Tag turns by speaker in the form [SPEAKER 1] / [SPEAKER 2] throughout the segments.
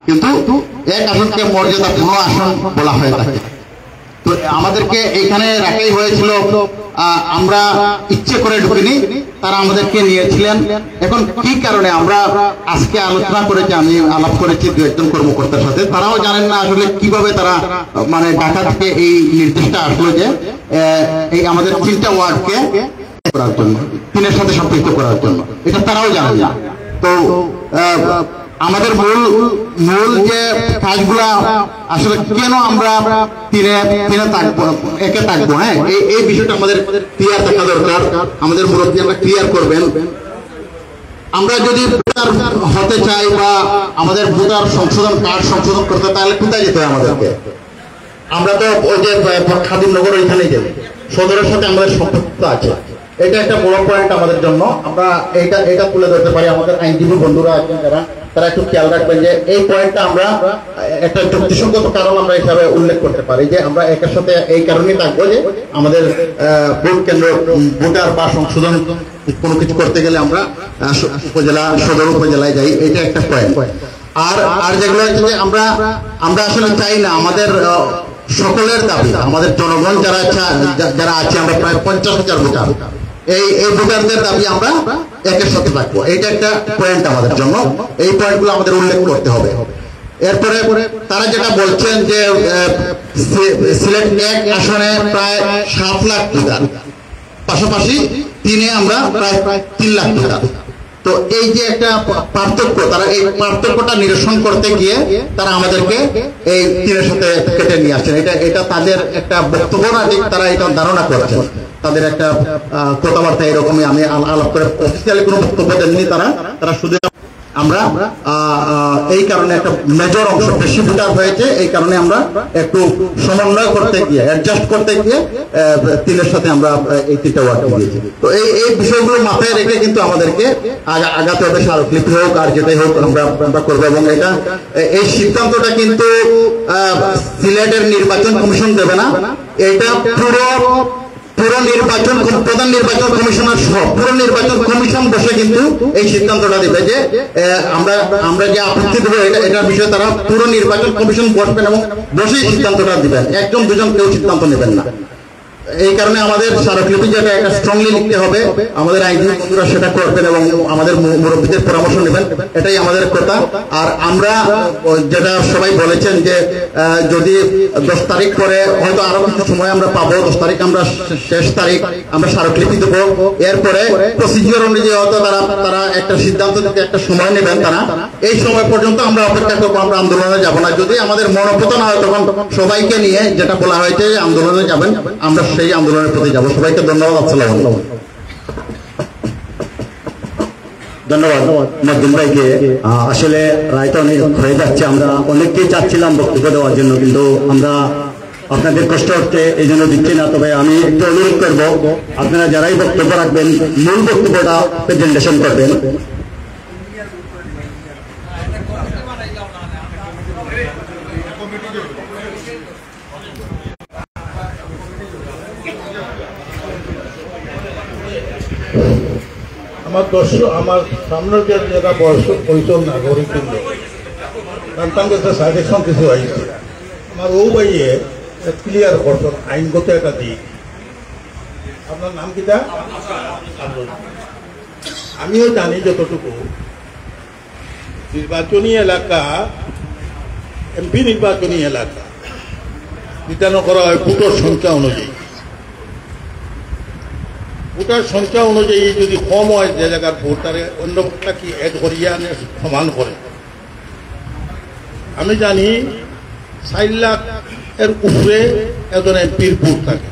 [SPEAKER 1] কিন্তু এক আসনকে মর্যাদাপূর্ণ আসন বলা হয়ে থাকে। তো আমাদেরকে এখানে রাখাই হয়েছিল, আমরা ইচ্ছে করে ঢুকিনি, তারা আমাদেরকে নিয়েছিলেন। এখন কি কারণে আমরা আজকে আলোচনা করেছি, আমি আলাপ করেছি দু একজন কর্মকর্তার সাথে, তারাও জানেন না আসলে কিভাবে তারা মানে ঢাকা থেকে এই নির্দেশটা আসলো যে এই আমাদের 3টা ওয়ার্ডকে করার জন্য, 3-এর সাথে সম্পৃক্ত করার জন্য, এটা তারাও জানেন না। তো আমাদের মূল যে কাজগুলা আসলে কেন আমরা তিনে থাকবো, একে থাকবো, হ্যাঁ, এই বিষয়টা আমাদের ক্লিয়ার থাকা দরকার। আমাদের মুরব্বী আমরা ক্লিয়ার করবেন। আমরা যদি ভোটার হতে চাই বা আমাদের ভোটার সংশোধন কার্ড সংশোধন করতে, তাহলে কোথায় যেতে হয় আমাদেরকে? আমরা তো ওই যে খাদিমনগর ওইখানেই যাই, সদরের সাথে আমাদের সম্পর্ক আছে। এটা একটা বড় পয়েন্ট আমাদের জন্য। আমরা এটা তুলে ধরতে পারি। আমাদের আইনজীবী বন্ধুরা আছেন যারা, তারা একটু খেয়াল রাখবেন যে এই পয়েন্টটা আমরা একটা যুক্তিসঙ্গত কারণ আমরা হিসাবে উল্লেখ করতে পারি যে আমরা একের সাথে এই কারণেই থাকবো যে আমাদের ভোট কেন্দ্র ভোটার বা সংশোধন কোনো কিছু করতে গেলে আমরা উপজেলা সদর উপজেলায় যাই, এটা একটা পয়েন্ট। আর যেগুলো হচ্ছে যে আমরা আসলে চাই না, আমাদের সকলের দাবি, আমাদের জনগণ যারা আছে, আমরা প্রায় 50,000 ভোটার, এই ভোটারদের দাবি আমরা একের সাথে থাকবো। এইটা একটা পয়েন্ট আমাদের জন্য। এই পয়েন্টগুলো আমাদের উল্লেখ করতে হবে। এরপরে তারা যেটা বলছেন যে সিলেট 1 আসনে প্রায় 7 লাখ ভোটার, পাশাপাশি 3-এ আমরা প্রায় 3 লাখ ভোটার। তো এই যে একটা পার্থক্য, তারা এই পার্থক্যটা নিরসন করতে গিয়ে তারা আমাদেরকে এই 3-এর সাথে কেটে নিয়ে আসছেন। এটা তাদের একটা বক্তব্য না, ঠিক তারা এটা ধারণা করছেন। তাদের একটা কথাবার্তা এরকমই। আমি আলাপ করে অফিসিয়ালি কোনো বক্তব্য দেননি তারা শুধু আমরা এই কারণে একটা মেজর অংশ বেশি ভোটার হয়েছে, এই কারণে আমরা একটু সমন্বয় করতে গিয়ে, অ্যাডজাস্ট করতে গিয়ে 3-এর সাথে আমরা এই 3টা ওয়ার্ড দিয়েছি। তো এই বিষয়গুলো মাথায় রেখে কিন্তু আমাদেরকে আগাতে হবে। স্মারকলিপি হোক আর যেটাই হোক আমরা করবো। এবং এই সিদ্ধান্তটা কিন্তু সিলেটের নির্বাচন কমিশন দেবে না, এটা পুরো নির্বাচন প্রধান নির্বাচন কমিশনার সহ পুরো নির্বাচন কমিশন বসে কিন্তু এই সিদ্ধান্তটা দিবে যে আমরা যে আপত্তি দেবো এটার বিষয়ে তারা পুরো নির্বাচন কমিশন বসবেন এবং বসেই সিদ্ধান্তটা দিবেন। 1-2 কেউ সিদ্ধান্ত নেবেন না। এই কারণে আমাদের স্মারকলিপি যেটা একটা স্ট্রংলি লিখতে হবে, আমাদের আইনজীবী বন্ধুরা সেটা করবেন এবং আমাদের মুরব্বীদের পরামর্শ নেবেন, এটাই আমাদের কথা। আর আমরা যেটা সবাই বলেছেন যে যদি 10 তারিখ পরে হয়তো আরো কিছু সময় আমরা পাবো, 10 তারিখ আমরা শেষ তারিখ, আমরা স্মারকলিপি দেবো। এরপরে প্রসিডিওর অনুযায়ী হয়তো তারা একটা সিদ্ধান্ত দিতে একটা সময় নেবেন। তারা এই সময় পর্যন্ত আমরা অপেক্ষা করবো, আমরা আন্দোলনে যাব না। যদি আমাদের মনোপত না হয় তখন সবাইকে নিয়ে যেটা বলা হয়েছে আন্দোলনে যাবেন, আমরা সেই আন্দোলনের প্রতি যাব। সবাইকে ধন্যবাদ। আসসালামু আলাইকুম।
[SPEAKER 2] ধন্যবাদ মজদুম ভাইকে। আসলে রায়টা অনেক হয়ে যাচ্ছে, আমরা অনেককেই চাচ্ছিলাম বক্তব্য দেওয়ার জন্য, কিন্তু আমরা আপনাদের কষ্ট হচ্ছে এই জন্য দিচ্ছি না। তবে আমি একটু অনুরোধ করব, আপনারা যারাই বক্তব্য রাখবেন মূল বক্তব্যটা প্রেজেন্টেশন করবেন।
[SPEAKER 3] আমার দর্শক, আমার সামনের যারা বয়স পরিচয় নাগরিক তার সাজেশন কিছু আইছে, আমার ও ভাইয়ে ক্লিয়ার করছেন আইনগত একটা দিক। আপনার নাম কিটা? আমিও জানি যতটুকু নির্বাচনী এলাকা, এমপি নির্বাচনী এলাকা বিধানো করা হয় ভোটার সংখ্যা অনুযায়ী। ভোটার সংখ্যা অনুযায়ী যদি কম হয় যে জায়গার ভোটারে অন্য ভোটটা কি এড করিয়া সমান করে। আমি জানি 4 লাখ এর উপরে একজন এমপির ভোট থাকে।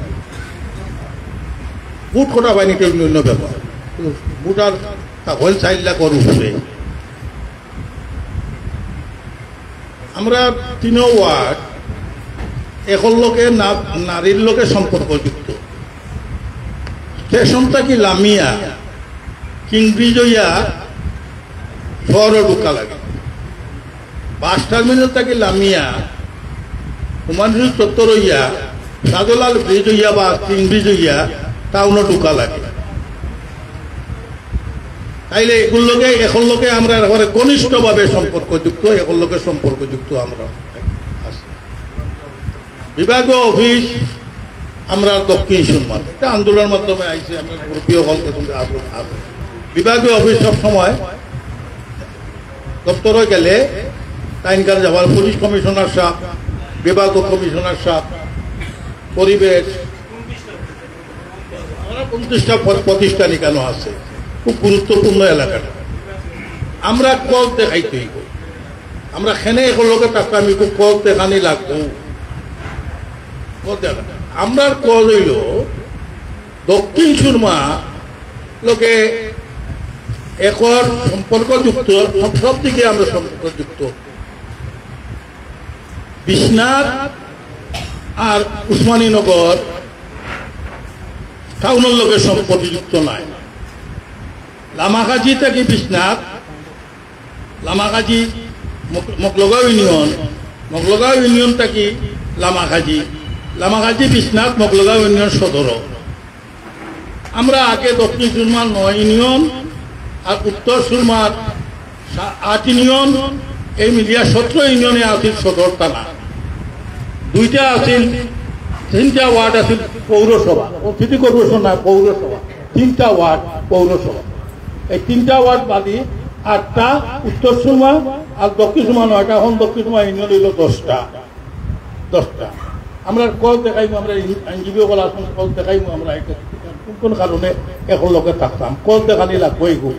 [SPEAKER 3] ভোট কটা পায়নি কেউ অন্য ব্যাপার, ভোটার তখন 4 লাখের উপরে। আমরা 3 ওয়ার্ড এখন লোকে নারীর লোকে সম্পর্কযুক্ত। স্টেশনটা কি লামিয়া কিংব্রিজ হইয়া শহরে ঢুকা লাগে, বাস টার্মিনালটা কি লামিয়া হুমায়ুন চত্বর হইয়া সাজলাল ব্রিজ হইয়া বা কিংব্রিজ হইয়া টাউনে ঢুকা লাগে। তাইলে এগুলো লোকে এখন লোকে আমরা একেবারে ঘনিষ্ঠভাবে সম্পর্কযুক্ত, এখন লোকের সম্পর্কযুক্ত আমরা আছি। বিভাগীয় অফিস আমরা দক্ষিণ সুরমার একটা আন্দোলনের মাধ্যমে আইসি, আমরা গ্রুপীয় হল বিভাগীয় অফিস সবসময় দপ্তরে গেলে টাইনকার যাওয়ার পুলিশ কমিশনার সাহেব, বিভাগীয় কমিশনার সাহেব, পরিবেশ, আমরা 50টা প্রতিষ্ঠান কেন আছে, খুব গুরুত্বপূর্ণ এলাকাটা। আমরা কল দেখাইতেই, আমরা খেনে এখন লোকের টাকা আমি খুব কল দেখানি লাগবো। আমরা কল হইল দক্ষিণ সুরমা লোকে একর সম্পর্কযুক্ত, সব দিকে আমরা সম্পর্কযুক্ত। বিশ্বনাথ আর উসমানীনগর টাউনের লোকের সম্পর্কযুক্ত নাই। লামাকাজি থেকে বিশ্বনাথ, লামাকাজি মকলগাঁও ইউনিয়ন, মকলগাঁও ইউনিয়ন থেকে লামাকাজি, লামাকাজি বিশ্বনাথ মকলগাঁও ইউনিয়ন সদর। আমরা আগে দক্ষিণ সুরমার 9 ইউনিয়ন আর উত্তর সুরমার 8 ইউনিয়ন, এই মিলিয়া 17 ইউনিয়নে আছিল সদর থানা। 2টা আছিল, 3টা ওয়ার্ড আছিল পৌরসভা, সিটি কর্পোরেশন না পৌরসভা, 3টা ওয়ার্ড পৌরসভা। এই 3টা ওয়ার্ড বাদী 8টা উত্তর সুরমা আর দক্ষিণ সুরমা 9টা, এখন দক্ষিণ সুরমা ইউনিয়ন হইল 10টা। আমরা কল দেখাইমু, আমরা আইনজীবী সকল আসুন, কল দেখাইমু আমরা কোন কারণে এখন লোকে থাকতাম, কল দেখানি লাগবো এগুলো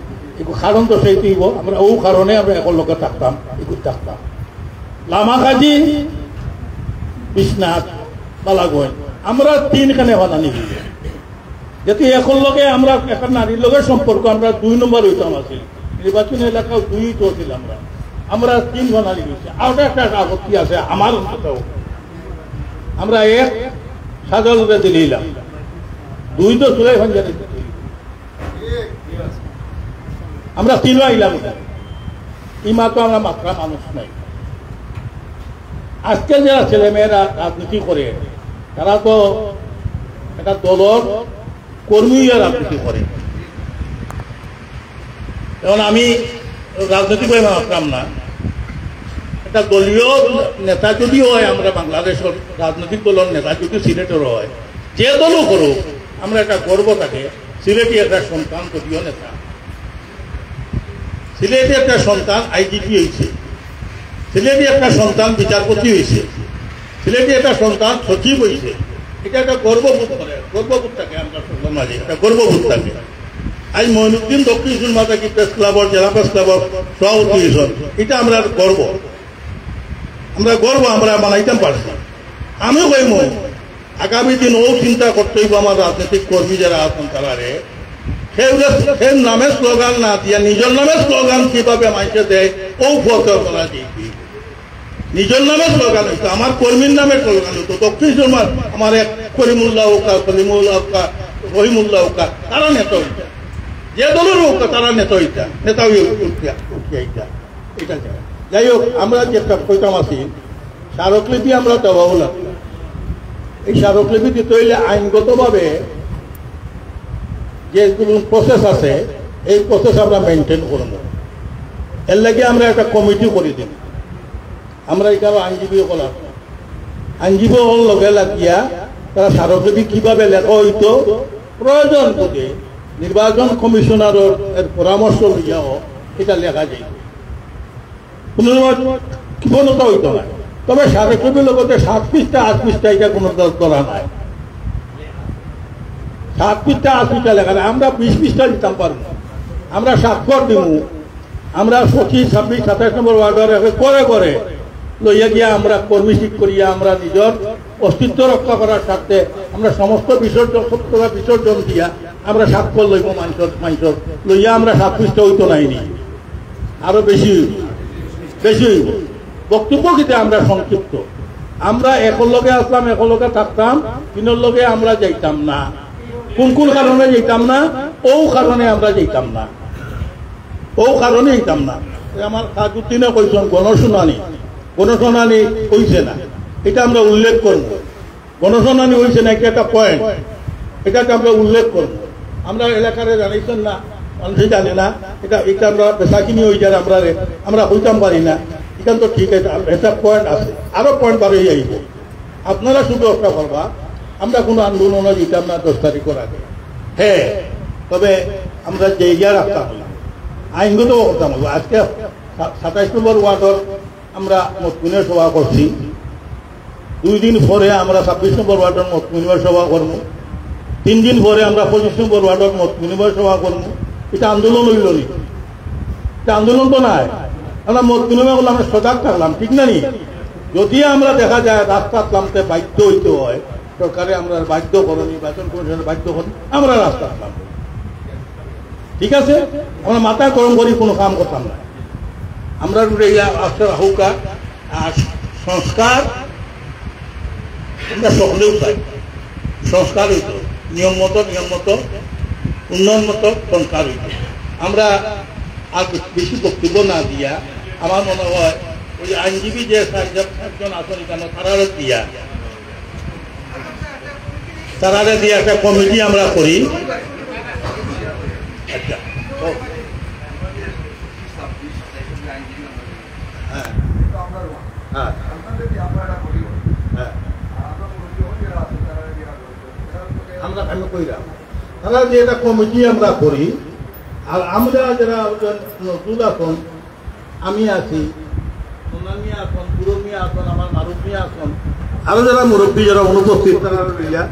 [SPEAKER 3] কারণ তো সেইটি আমরা ও কারণে আমরা এখন লোকে থাকতাম, এগুলো থাকতাম। লামাকাজি, বিশ্বনাথ, বালাগঞ্জ, আমরা 3খানে বানানি দিই, যাতে এখন লোকে আমরা এখন নারীর লোকের সম্পর্ক আমরা 2 নম্বর হইতাম আছি, নির্বাচনী এলাকাও 2 তো ছিল, আমরা 3 বানানি দিচ্ছি। আর একটা আপত্তি আছে আমার অন্তত, আমরা 1 সাজালুরে দিলাম, 2 তো চুলাই ভাঞ্জারে, আমরা 3 আইলাম। ইমা তো আমরা মাত্রা মানুষ নাই। আজকে যারা ছেলেমেয়েরা রাজনীতি করে তারা তো একটা দলের কর্মী রাজনীতি করে। এখন আমি রাজনীতি করে মাত্রাম না, একটা দলীয় নেতা যদি হয়, আমরা বাংলাদেশের রাজনৈতিক দলের নেতা যদি সিলেটের হয়, যে দলও করুক, আমরা একটা গর্ব থাকে সিলেটি একটা সন্তান দলীয় নেতা, সিলেটি একটা সন্তান আইজিপি হয়েছে, সিলেটি একটা সন্তান বিচারপতি হয়েছে, সিলেটি একটা সন্তান সচিব হয়েছে। এটা একটা গর্ববোধ করে, গর্ববোধ থাকে আমরা সমাজে, একটা গর্ববোধ থাকে। আজ মঈনুদ্দিন দক্ষিণ সুরমা থেকে প্রেস ক্লাবর, জেলা প্রেস ক্লাবর সভাপতি হয়েছেন, এটা আমরা গর্ব, আমরা গর্ব আমরা বানাইতাম পারছি। আমিও কইম আগামী দিন ও চিন্তা করতে হইব আমার রাজনৈতিক কর্মী যারা আছেন তারা সে নামে স্লোগান না দিয়া নিজের নামে স্লোগান কিভাবে মানুষে দেয় ও ফোকাস করা যাইবে। নিজের নামে স্লোগান হইতো, আমার কর্মীর নামে স্লোগান হইতো। দক্ষিণ সুরমার আমার এক করিমুল্লাহ ওকা, সলিমুল্লাহ ওকা, রহিমুল্লাহ ওকা, তারা নেতা হইতা, যে দলের ওকা তারা নেতা হইতা, নেতা উঠিয়া এটা যাই হোক। আমরা যে একটা কইতাম আছি স্মারকলিপি আমরা দেওয়াও লাগবে। এই স্মারকলিপি দিতে হইলে আইনগতভাবে যেগুলো প্রসেস আছে এই প্রসেস আমরা মেনটেন করব। এর লাগে আমরা একটা কমিটি করে দিব। আমরা এখানে আইনজীবী হল আইনজীবী হল লগে লাগিয়া তারা স্মারকলিপি কিভাবে লেখা হইতো প্রয়োজন বুঝে নির্বাচন কমিশনারের পরামর্শ লইয়াও এটা লেখা যায়। কৃপণতা হইতো না, তবে স্মারকলিপির লগতে 7 পৃষ্ঠা 8 পৃষ্ঠা এটা কোনো করা নাই। 7 পৃষ্ঠা 8 পৃষ্ঠা লেখা নাই, আমরা 20 পৃষ্ঠা দিতাম পারব। আমরা স্বাক্ষর দিব, আমরা 25, 26, 27 নম্বর ওয়ার্ডের করে করে লইয়া গিয়া আমরা কর্মী ঠিক করিয়া আমরা নিজের অস্তিত্ব রক্ষা করার স্বার্থে আমরা সমস্ত বিসর্জন দিয়া আমরা স্বাক্ষর লইব মানুষের লইয়া আমরা 7 পৃষ্ঠা হইতো নাইনি, আরো বেশি হইব। বক্তব্য কিন্তু আমরা সংক্ষিপ্ত, আমরা একলগে আসলাম, একলগে থাকতাম, 3 লগে আমরা যাইতাম না। কোন কারণে যাইতাম না? ও কারণে আমরা যাইতাম না, ও কারণে যাইতাম না। আমার তাজউদ্দিনে কইছেন গণশুনানি হইছে না, এটা আমরা উল্লেখ করব। গণশুনানি হইছে না, একটা পয়েন্ট, এটাকে আমরা উল্লেখ করব। আমরা এলাকারে জানাইছেন না মানুষে জানে না এটা এটা আমরা পেশা কিনি হয়ে যায় আমরা হইতাম পারি না এখান তো ঠিক আছে একটা পয়েন্ট আছে আরো পয়েন্ট বাড়িয়ে যাইব আপনারা শুধু একটা করবা আমরা কোনো আন্দোলনে দিতাম না 10 তারিখের আগে হ্যাঁ তবে আমরা যে ইয়া রাখতাম আইনগত করতাম আজকে 27 নম্বর ওয়ার্ডর আমরা মত বিনিময় সভা করছি 2 দিন পরে আমরা 26 নম্বর ওয়ার্ডের মত বিনিময় সভা করব 3 দিন পরে আমরা 25 নম্বর ওয়ার্ডের মত বিনিময় সভা করব এটা আন্দোলন হইল নি এটা আন্দোলন তো নাই আমরা মত বিনিময় করলাম আমরা সজাগ থাকলাম ঠিক না নি যদি আমরা দেখা যায় রাস্তা নামতে বাধ্য হইতে হয় সরকারে আমরা বাধ্য করো নির্বাচন কমিশনের বাধ্য করি আমরা রাস্তা নাম ঠিক আছে আমরা মাথা গরম করি কোনো কাম করতাম না আমরা হুকা সংস্কার আমরা সকলেও চাই সংস্কার হইত নিয়ম মতো উন্নয়ন মতো সংস্কার হইত আমরা আর বেশি বক্তব্য না দিয়া আমার মনে হয় ওই আইনজীবী যে 4জন আছেন এখানে তারারে দিয়ে একটা কমিটি আমরা করি আচ্ছা আমরা কইরা তারা যে একটা কমিটি আমরা করি আর আমরা যারা নতুন এখন আমি আছি সোনামিয়া আসন পুরমিয়া আসন আমার মারুমিয়া আসন আরো যারা মুরব্বী যারা অনুপস্থিত তারা লইয়া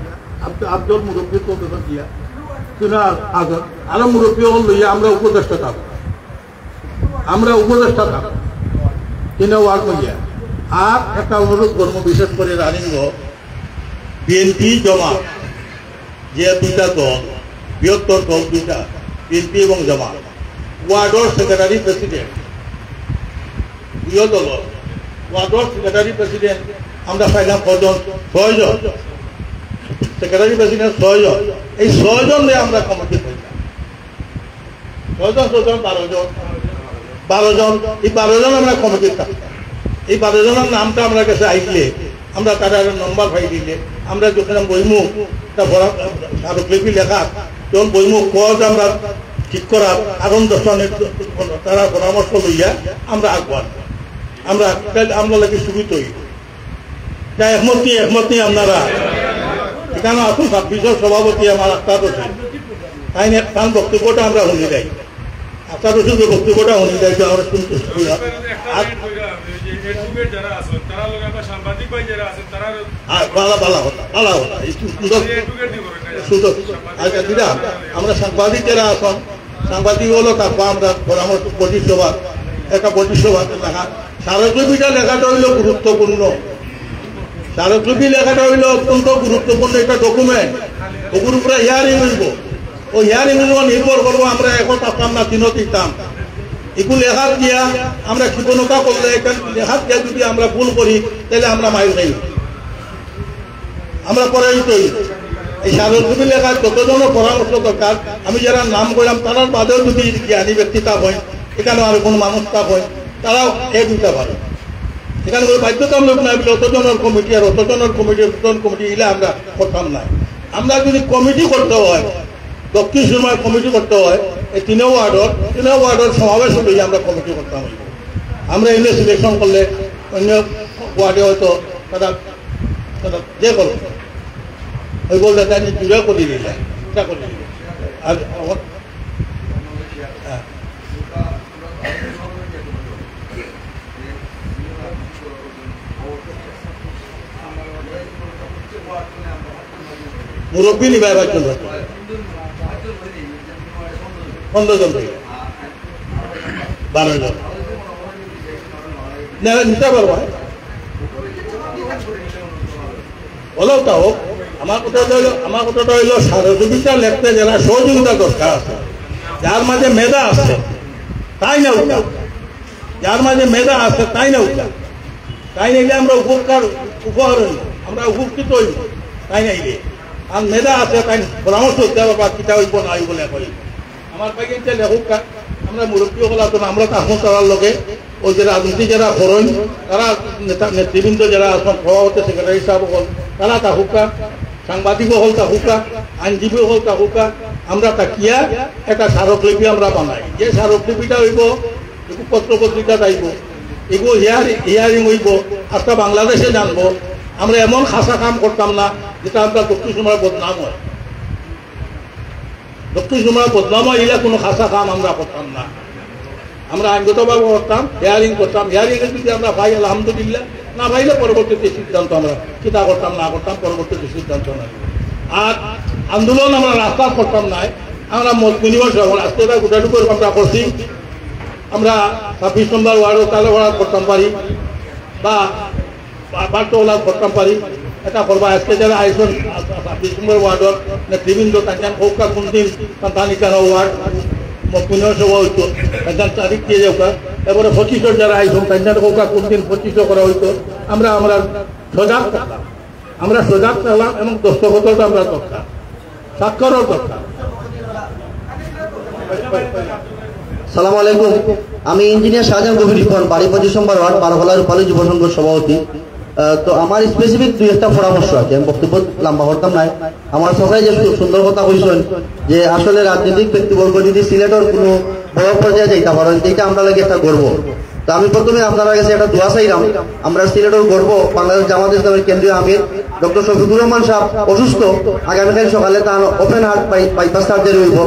[SPEAKER 3] আব্দুল মুরব্বী প্রদর্শন দিয়া আসন আরো মুরব্বী লইয়া আমরা উপদেষ্টা থাকবো কিনা ওয়ার্ড লইয়া আর একটা অনুরোধ করবো বিশেষ করে রানিংগ বিএনপি জমা যে 2টা দল বৃহত্তর দল 2টা বিএনপি এবং জমা ওয়ার্ডর সেক্রেটারি প্রেসিডেন্ট দল ওয়ার্ডর সেক্রেটারি প্রেসিডেন্ট আমরা পাইলাম 6 জন সেক্রেটারি প্রেসিডেন্ট 6 জন এই 6 জন আমরা কমিটি পাইলাম 6 জন 12 জন এই 12 জন আমরা কমিটি থাকতাম এই 12 জনের নামটা আমরা কাছে আইলে আমরা তারা নম্বর পাই দিলে আমরা যখন বইমুখ স্মারকলিপি লেখা তখন বইমুখ কজ আমরা ঠিক করার কারণ দর্শনের তারা পরামর্শ লইয়া আমরা আগবান আমরা লাগে সুবিধা হইব যা একমত নিয়ে আপনারা এখানে আসুন 26 সভাপতি আমার আস্তাদ হোসেন তাই তার বক্তব্যটা আমরা শুনি যাই আস্তাদ হোসেনের বক্তব্যটা শুনি যাই আমরা শুনতে আমরা সাংবাদিক যারা আছেন সাংবাদিক হলো তারপর আমরা পরামর্শ বৈঠক একটা বৈঠক লেখা স্মারকলিপিটা লেখাটা হইল গুরুত্বপূর্ণ স্মারকলিপি লেখাটা হইল অত্যন্ত গুরুত্বপূর্ণ একটা ডকুমেন্ট ওগুর উপরে হিয়ারিং হইব ও হিয়ারিং নির্ভর করবো আমরা এখন আসতাম না দিনত দিতাম এগুলো লেখার দিয়া আমরা কৃপণতা করলে লেখার দিয়া যদি আমরা ভুল করি তাহলে আমরা মাইল খাই আমরা পরাজিত হই এই স্মারকলিপি লেখার যতজনের পরামর্শ দরকার আমি যারা নাম করলাম তারার বাদেও যদি জ্ঞানী ব্যক্তি তা হয় এখানে আর কোনো মানুষ তা হয় তারাও দিতে পারে এখানে কোনো বাধ্যতামূলক নাই বলে অতজনের কমিটি আর অতজনের কমিটি এলে আমরা করতাম না আমরা যদি কমিটি করতে হয় দক্ষিণ সুরমায় কমিটি করতে হয় এই 3 ওয়ার্ডের সমাবেশ হলেই আমরা কমিটি করতাম আমরা এনে সিলেকশন করলে অন্য ওয়ার্ডে হয়তো তারা যে করবে ওই বলতে তাই জুড়ে করে দিলে আর মুরব্বী নিবাইবার জন্য 15 জন 12 জন নিতে পারবো বলো তা হোক আমার কথাটা হইল সহযোগিতা লেখতে যারা সহযোগিতা দরকার আছে যার মাঝে মেধা আছে তাই না উঠা যার মাঝে মেধা আছে তাই না উঠা তাই নাইলে আমরা উপহার আমরা উপকৃত হইব তাই নাইলে আর মেধা আছে তাই পরামর্শ দেওয়া বা কিতা হইব না হইব লেখ আমার পাইকে লেখক আমরা মুরব্বী হল আমরা তাহলে তার লগে ওই যে রাজনীতি যারা করেন তারা নেতৃবৃন্দ যারা আছেন সভাপতি সেক্রেটারি সাহেব হল তারা তাহুকা সাংবাদিকও হল তাহুকা আইনজীবী হল তাহুকা আমরা তাকিয়া একটা স্মারকলিপি আমরা বানাই, যে স্মারকলিপিটা হইব পত্র পত্রিকা যাইব, এগুলো হিয়ারিং হইব, আজটা বাংলাদেশে জানবো। আমরা এমন খাসা কাম করতাম না যেটা আমরা দক্ষিণ সুমার বদনাম হয়। দক্ষিণ সুমার বদনাম হয় এগুলা কোনো খাসা কাম আমরা করতাম না। আমরা আইনগতভাবে করতাম, হিয়ারিং করতাম। হিয়ারিংয়ে যদি আমরা পাই আলহামদুলিল্লাহ, না পাইলে পরবর্তীতে সিদ্ধান্ত আমরা কিতা করতাম না করতাম, পরবর্তীতে সিদ্ধান্ত না। আর আন্দোলন আমরা রাস্তা করতাম নাই, আমরা মত বিনিময় রাস্তাটা গোটাটুকু আমরা করছি। আমরা 26 নম্বর ওয়ার্ডও কালোভাড়া করতাম পারি বা বারটোলা করতাম পারি, এটা করবা। আজকে যারা আইসন 26 নম্বর ওয়ার্ডর নেতৃবৃন্দ তাকে কৌকা কোনদিন সন্তানিকানো ওয়ার্ড বিনিময় সভা হইতো, তাদের তারিখ দিয়ে যাওয়া। এবারে 25 যারা আইসন তাদের কৌকা কোনদিন 25 করা হইতো। আমরা সজাগ থাকলাম, আমরা সজাগ থাকলাম এবং দস্তখতটা আমরা দরকার, স্বাক্ষরও দরকার।
[SPEAKER 4] সালাম আলাইকুম, আমি ইঞ্জিনিয়ার শাহজাহান গভীর রিপন, বাড়ি 25 নম্বর ওয়ার্ড, বারোহলা রূপালী যুব সংঘের সভাপতি। তো আমার স্পেসিফিক 2-1টা পরামর্শ আছে, আমি বক্তব্য লম্বা করতাম নাই। আমার সবাই যে সুন্দর কথা কইছেন যে আসলে রাজনৈতিক ব্যক্তিবর্গ যদি সিলেটের কোনো বড় পর্যায়ে যাইতে পারেন, এটা আমরা লাগে একটা গর্ব। তো আমি প্রথমে আপনারা কাছে একটা দোয়া চাইলাম, আমরা সিলেটের গর্ব বাংলাদেশ জামাত ইসলামের কেন্দ্রীয় আমির ডক্টর শফিকুর রহমান সাহেব অসুস্থ, আগামীকাল সকালে তার ওপেন হার্ট বাইপাস সার্জারি হইব,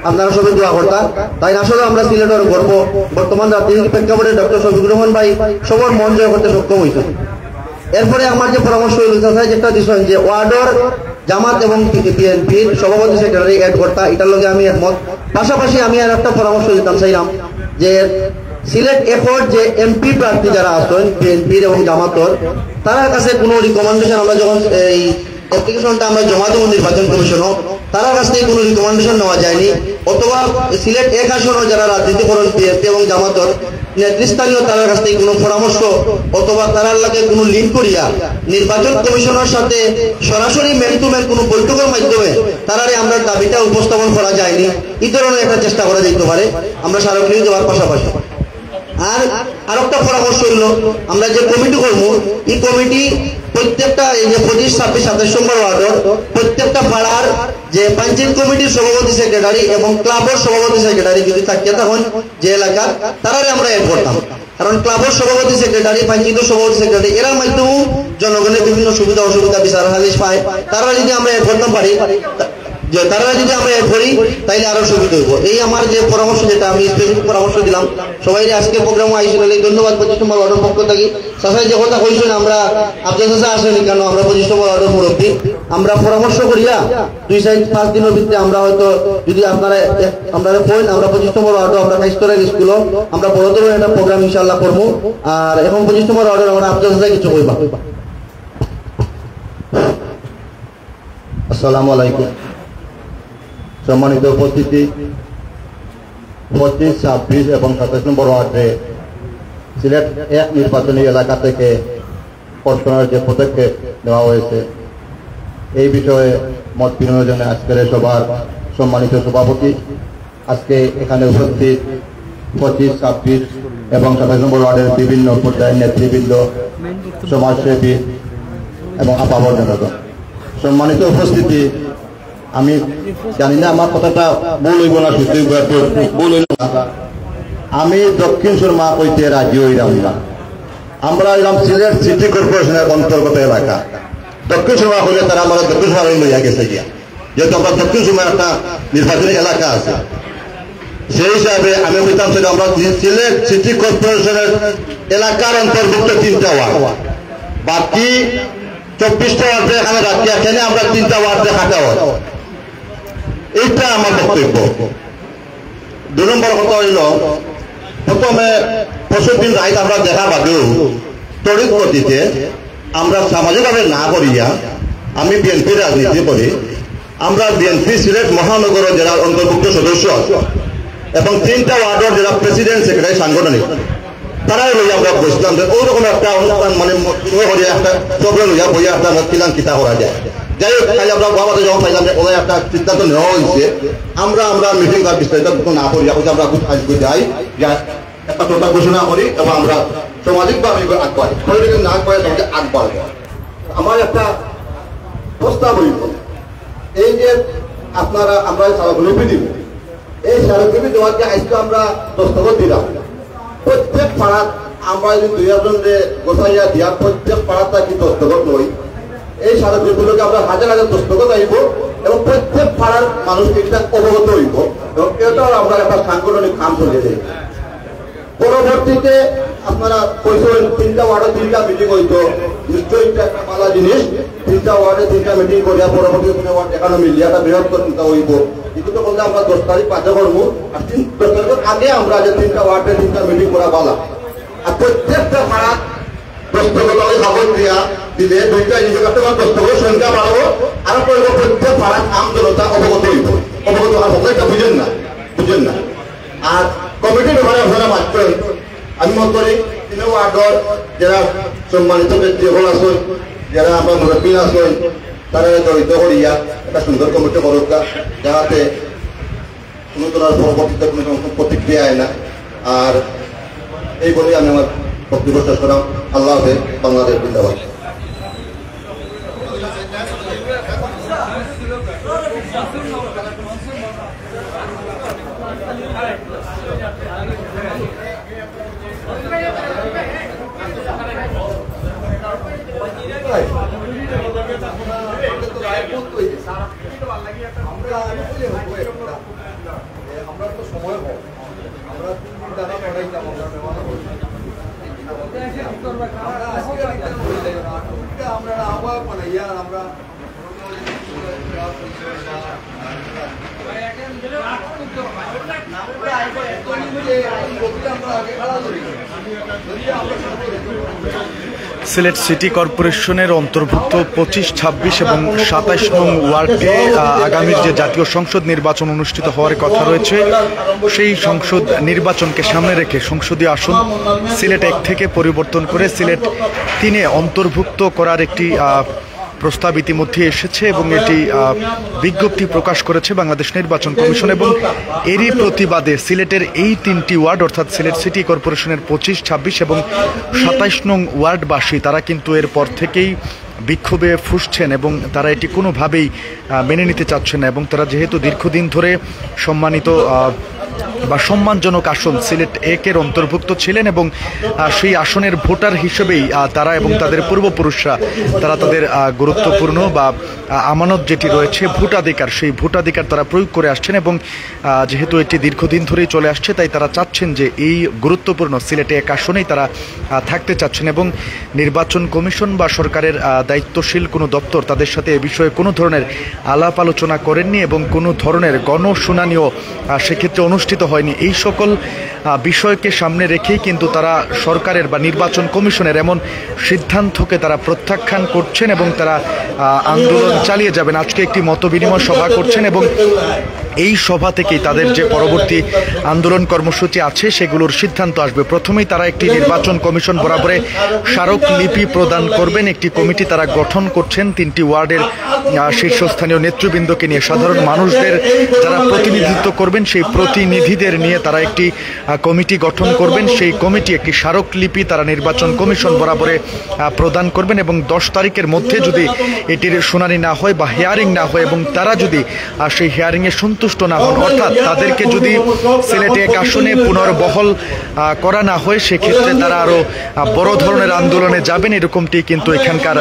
[SPEAKER 4] আপনারা সবাই দোয়া করতা। তাই আসলে আমরা সিলেটের গর্ব। বর্তমান রাজনৈতিক প্রেক্ষাপটে ডক্টর শফিকুর রহমান ভাই সবার মন জয় করতে সক্ষম হয়েছে। এরপরে আমার যে পরামর্শ যেটা দিচ্ছেন যে ওয়ার্ডর জামাত এবং বিএনপির সভাপতি সেক্রেটারি অ্যাড করতা, এটার লগে আমি একমত। পাশাপাশি আমি আর একটা পরামর্শ দিতাম চাইলাম যে সিলেট এফোর্ট যে এমপি প্রার্থী যারা আছেন বিএনপির এবং জামাতর, তার কাছে কোনো রিকমেন্ডেশন আমরা যখন এই অ্যাপ্লিকেশনটা আমরা জমা দেবো নির্বাচন কমিশনও, তার কাছ থেকে কোনো রিকমেন্ডেশন নেওয়া যায়নি। অথবা সিলেট এক আসনও যারা রাজনীতি করেন বিএনপি এবং জামাতর নেতৃস্থানীয় তার কাছ থেকে কোনো পরামর্শ অথবা তার লাগে কোনো লিঙ্ক করিয়া নির্বাচন কমিশনের সাথে সরাসরি ম্যান টু ম্যান কোনো বৈঠকের মাধ্যমে তারারে আমরা দাবিটা উপস্থাপন করা যায়নি। এই ধরনের একটা চেষ্টা করা যেতে পারে আমরা স্মারকলিপি দেওয়ার পাশাপাশি। আর একটা পরামর্শ হইল, আমরা যে কমিটি করবো এই কমিটি প্রত্যেকটা এই যে 25, 26, 27 নম্বর ওয়ার্ডের প্রত্যেকটা পাড়ার যে পঞ্চায়েত কমিটির সভাপতি সেক্রেটারি এবং ক্লাবের সভাপতি সেক্রেটারি যদি থাকিয়ে তখন যে এলাকার তারারে আমরা এড করতাম। কারণ ক্লাবের সভাপতি সেক্রেটারি, পঞ্চায়েতের সভাপতি সেক্রেটারি এর মাধ্যমেও জনগণের বিভিন্ন সুবিধা অসুবিধা বিচার সালিশ পায়। তারা যদি আমরা এড করতাম পারি, তারা যদি আমরা এড করি তাইলে আরো সুবিধা হইব। এই আমার যে পরামর্শ, যেটা আমি স্পেসিফিক পরামর্শ দিলাম। সবাই আজকে প্রোগ্রামে আইসেন, ধন্যবাদ। 25 নম্বর ওয়ার্ডের পক্ষ থেকে চাষাই যে কথা কইছেন, আমরা আফজাল চাষা আসেনি কেন, আমরা 25 নম্বর ওয়ার্ডের মুরব্বী, আমরা পরামর্শ করিয়া 2-5 দিনের ভিতরে আমরা হয়তো যদি আপনারা পয়েন্ট আমরা 25 নম্বর ওয়ার্ডে আমরা হাইস্তরের স্কুলও আমরা বড় ধরনের একটা প্রোগ্রাম ইনশাআল্লাহ করবো। আর এখন 25 নম্বর ওয়ার্ডের আমরা আফজাল চাষা কিছু কইবা।
[SPEAKER 2] আসসালামু আলাইকুম। সম্মানিত উপস্থিতি, 25, 26 এবং 27 নম্বর ওয়ার্ডে সিলেট এক নির্বাচনী এলাকা থেকে প্রত্যাহারের যে পদক্ষেপ নেওয়া হয়েছে এই বিষয়ে মত বিনিময়ের জন্য আজকের সবার সম্মানিত সভাপতি, আজকে এখানে উপস্থিত 25, 26 এবং 27 নম্বর ওয়ার্ডের বিভিন্ন পর্যায়ের নেতৃবৃন্দ, সমাজসেবী এবং আপামর জনগণ, সম্মানিত উপস্থিতি, আমি জানি না আমার কথাটা ভুল হইব না সত্যি ভুল হইল না। আমি দক্ষিণ সুরমা কইতে রাজি হইলাম না। আমরা এলাম সিলেট সিটি কর্পোরেশনের অন্তর্গত এলাকা। দক্ষিণ সুরমা হইলে তারা আমরা দক্ষিণ সুরমা লইয়া গেছে গিয়া, যেহেতু আমরা দক্ষিণ সুরমার একটা নির্বাচনী এলাকা আছে, সেই হিসাবে আমি বলতাম সেটা আমরা সিলেট সিটি কর্পোরেশনের এলাকার অন্তর্ভুক্ত 3টা ওয়ার্ড, বাকি 24টা ওয়ার্ডে এখানে রাখি, এখানে আমরা 3টা ওয়ার্ডে খাটা হয়। এইটা আমার বক্তব্য। 2 নম্বর কথা হইল, প্রথমে 25 দিন রাইত আমরা দেখা বাদেও তড়িৎ গতিতে আমরা সামাজিকভাবে না করিয়া, আমি বিএনপি রাজনীতি করি, আমরা বিএনপি সিলেট মহানগর জেলার অন্তর্ভুক্ত সদস্য এবং 3টা ওয়ার্ডের যারা প্রেসিডেন্ট সেক্রেটারি সাংগঠনিক তারাই লইয়া আমরা বসলাম যে ওইরকম একটা অনুষ্ঠান মানে একটা প্রবলেম লইয়া বইয়া একটা কিলান কিতা করা যায়। যাই হোক, খালি আমরা বাবাতে যখন পাইলাম যে ওদের একটা সিদ্ধান্ত নেওয়া হয়েছে, আমরা মিটিং বা বিস্তারিত না করি, আমরা আজকে যাই একটা প্রস্তাব ঘোষণা করি এবং আমরা সামাজিকভাবে আগবাড়ি, শরীরে না করে তাকে আগবাড়ব। আমার একটা প্রস্তাব হইল, এই যে
[SPEAKER 4] আপনারা আমরা স্মারকলিপি দিব। এই স্মারকলিপি দেওয়ার যে আজকে আমরা দস্তখত দিলাম, প্রত্যেক পাড়াত আমরা যদি 2 জনকে গোসাইয়া দিয়া প্রত্যেক পাড়াত কি দস্তখত নই, এই স্মারকলিপিগুলোকে আমরা হাজার হাজার দস্তখত আইব এবং প্রত্যেক পাড়ার মানুষকে এটা অবগত হইব এবং এটাও আমরা একটা সাংগঠনিক কাম চলে যাই। পরবর্তীতে আপনারা কইছেন 3টা ওয়ার্ডে 3টা মিটিং হইতো, নিশ্চয়ই এটা একটা ভালো জিনিস। 3টা ওয়ার্ডে 3টা মিটিং করিয়া পরবর্তীতে ওয়ার্ড এখানে মিলিয়ে একটা বৃহত্তর চিন্তা হইব। কিন্তু তো বলতে আমরা 10 তারিখ পাঁচে করবো, আর 10 তারিখের আগে আমরা যে 3টা ওয়ার্ডে 3টা মিটিং করা ভালো। আর প্রত্যেকটা পাড়া দস্তখত খবর দিয়া দিলে 2টা ইঞ্জিনিয়ার দস্তখতের সংখ্যা বাড়াবো, আর প্রত্যেক পাড়া আম জনতা অবগত হইব। অবগত হওয়ার মতো এটা বুঝেন না। আর কমিটির ব্যাপারে আপনারা মাত্রেন, আমি মনে করি 3 ওয়ার্ডর যারা সম্মানিত ব্যক্তিগণ আছেন, যারা আমরা মুরব্বী আছেন, তারা জড়িত করিয়া একটা সুন্দর কমিটি করুক, যাহাতে কোনো ধরনের পরবর্তীতে কোনো প্রতিক্রিয়া হয় না। আর এই বলে আমি আমার বক্তব্য শেষ করলাম। আল্লাহ হাফেজ। বাংলাদেশ জিন্দাবাদ। আমরা তো সময় হোক, আমরা 3 দিন টানা পড়াইতাম, আমরা আবার বানাইয়া আমরা
[SPEAKER 5] সিলেট সিটি কর্পোরেশনের অন্তর্ভুক্ত 25, 26 এবং 27 নং ওয়ার্ডে আগামীর যে জাতীয় সংসদ নির্বাচন অনুষ্ঠিত হওয়ার কথা রয়েছে, সেই সংসদ নির্বাচনকে সামনে রেখে সংসদীয় আসন সিলেট 1 থেকে পরিবর্তন করে সিলেট 3-এ অন্তর্ভুক্ত করার একটি প্রস্তাব ইতিমধ্যে এসেছে এবং এটি বিজ্ঞপ্তি প্রকাশ করেছে বাংলাদেশ নির্বাচন কমিশন। এবং এরই প্রতিবাদে সিলেটের এই 3টি ওয়ার্ড অর্থাৎ সিলেট সিটি কর্পোরেশনের 25, 26 এবং 27 নং ওয়ার্ডবাসী তারা কিন্তু এরপর থেকেই বিক্ষোভে ফুঁসছেন এবং তারা এটি কোনোভাবেই মেনে নিতে চাচ্ছেন না। এবং তারা যেহেতু দীর্ঘদিন ধরে সম্মানিত বা সম্মানজনক আসন সিলেট 1-এর অন্তর্ভুক্ত ছিলেন এবং সেই আসনের ভোটার হিসেবেই তারা এবং তাদের পূর্বপুরুষরা তারা তাদের গুরুত্বপূর্ণ বা আমানত যেটি রয়েছে ভোটাধিকার, সেই ভোটাধিকার তারা প্রয়োগ করে আসছেন এবং যেহেতু এটি দীর্ঘদিন ধরেই চলে আসছে, তাই তারা চাচ্ছেন যে এই গুরুত্বপূর্ণ সিলেটে 1 আসনেই তারা থাকতে চাচ্ছেন। এবং নির্বাচন কমিশন বা সরকারের দায়িত্বশীল কোনো দপ্তর তাদের সাথে এ বিষয়ে কোনো ধরনের আলাপ আলোচনা করেননি এবং কোনো ধরনের গণশুনানিও সেক্ষেত্রে অনুষ্ঠিত হয়নি। এই সকল বিষয়কে সামনে রেখেই কিন্তু তারা সরকারের বা নির্বাচন কমিশনের এমন সিদ্ধান্তকে তারা প্রত্যাখ্যান করছেন এবং তারা আন্দোলন চালিয়ে যাবেন। আজকে একটি মতবিনিময় সভা করছেন এবং এই সভা থেকেই তাদের যে পরবর্তী আন্দোলন কর্মসূচি আছে সেগুলোর সিদ্ধান্ত আসবে। প্রথমেই তারা একটি নির্বাচন কমিশন বরাবরে স্মারকলিপি প্রদান করবেন। একটি কমিটি তারা গঠন করছেন 3টি ওয়ার্ডের শীর্ষস্থানীয় নেতৃবৃন্দকে নিয়ে, সাধারণ মানুষদের যারা প্রতিনিধিত্ব করবেন সেই প্রতিনিধিদের নিয়ে তারা একটি কমিটি গঠন করবেন। সেই কমিটি একটি স্মারকলিপি তারা নির্বাচন কমিশন বরাবরে প্রদান করবেন এবং 10 তারিখের মধ্যে যদি এটির শুনানি না হয় বা হিয়ারিং না হয় এবং তারা যদি সেই হিয়ারিংয়ে সন্তুষ্ট না হন, অর্থাৎ তাদেরকে যদি সিলেটে 1 আসনে পুনর্বহল করা না হয়, সেক্ষেত্রে তারা আরও বড় ধরনের আন্দোলনে যাবেন, এরকমটি কিন্তু এখানকার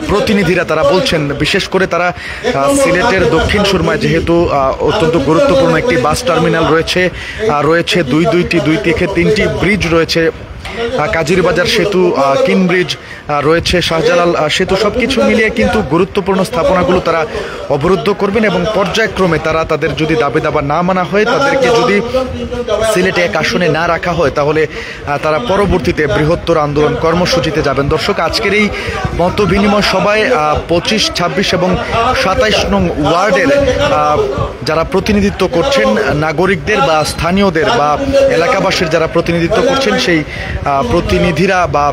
[SPEAKER 5] প্রতিনিধিরা তারা বলছেন। বিশেষ করে তারা সিলেটের দক্ষিণ সুরমায় যেহেতু অত্যন্ত গুরুত্বপূর্ণ একটি বাস টার্মিনাল রয়েছে, 2 থেকে 3টি ব্রিজ রয়েছে, কাজিরবাজার সেতু, কিন ব্রিজ রয়েছে, শাহজালাল সেতু, সবকিছু মিলিয়ে কিন্তু গুরুত্বপূর্ণ স্থাপনাগুলো তারা অবরুদ্ধ করবেন এবং পর্যায়ক্রমে তারা তাদের যদি দাবি দাবা না মানা হয়, তাদেরকে যদি সিলেটে 1 আসনে না রাখা হয়, তাহলে তারা পরবর্তীতে বৃহত্তর আন্দোলন কর্মসূচিতে যাবেন। দর্শক, আজকের এই মত বিনিময় সভায় 25, 26 এবং 27 নং ওয়ার্ডের যারা প্রতিনিধিত্ব করছেন, নাগরিকদের বা স্থানীয়দের বা এলাকাবাসীর যারা প্রতিনিধিত্ব করছেন, সেই প্রতিনিধিরা বা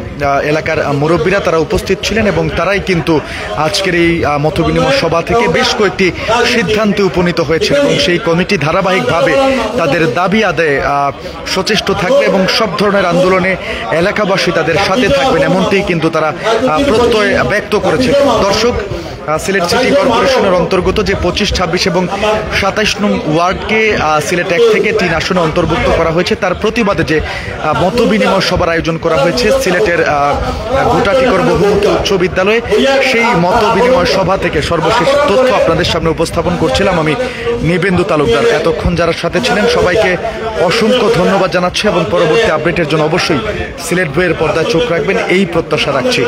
[SPEAKER 5] এলাকার মুরব্বীরা তারা উপস্থিত ছিলেন এবং তারাই কিন্তু আজকের এই মতবিনিময় সভা থেকে বেশ কয়েকটি সিদ্ধান্তে উপনীত হয়েছে এবং সেই কমিটি ধারাবাহিকভাবে তাদের দাবি আদায়ে সচেষ্ট থাকবে এবং সব ধরনের আন্দোলনে এলাকাবাসী তাদের সাথে থাকবেন, এমনটি কিন্তু তারা প্রত্যয় ব্যক্ত করেছে। দর্শক, সিলেট সিটি কর্পোরেশনের অন্তর্গত যে 25, 26 এবং 27 নং ওয়ার্ডকে সিলেট 1 থেকে 3 আসনে অন্তর্ভুক্ত করা হয়েছে, তার প্রতিবাদে যে মত বিনিময় সভার আয়োজন করা হয়েছে সিলেটের গোটাটিকর বহুমুখী উচ্চ বিদ্যালয়ে, সেই মত বিনিময় সভা থেকে সর্বশেষ তথ্য আপনাদের সামনে উপস্থাপন করছিলাম আমি নিবেন্দু তালুকদার। এতক্ষণ যারা সাথে ছিলেন সবাইকে অসংখ্য ধন্যবাদ জানাচ্ছি এবং পরবর্তী আপডেটের জন্য অবশ্যই সিলেট বইয়ের পর্দায় চোখ রাখবেন এই প্রত্যাশা রাখছি।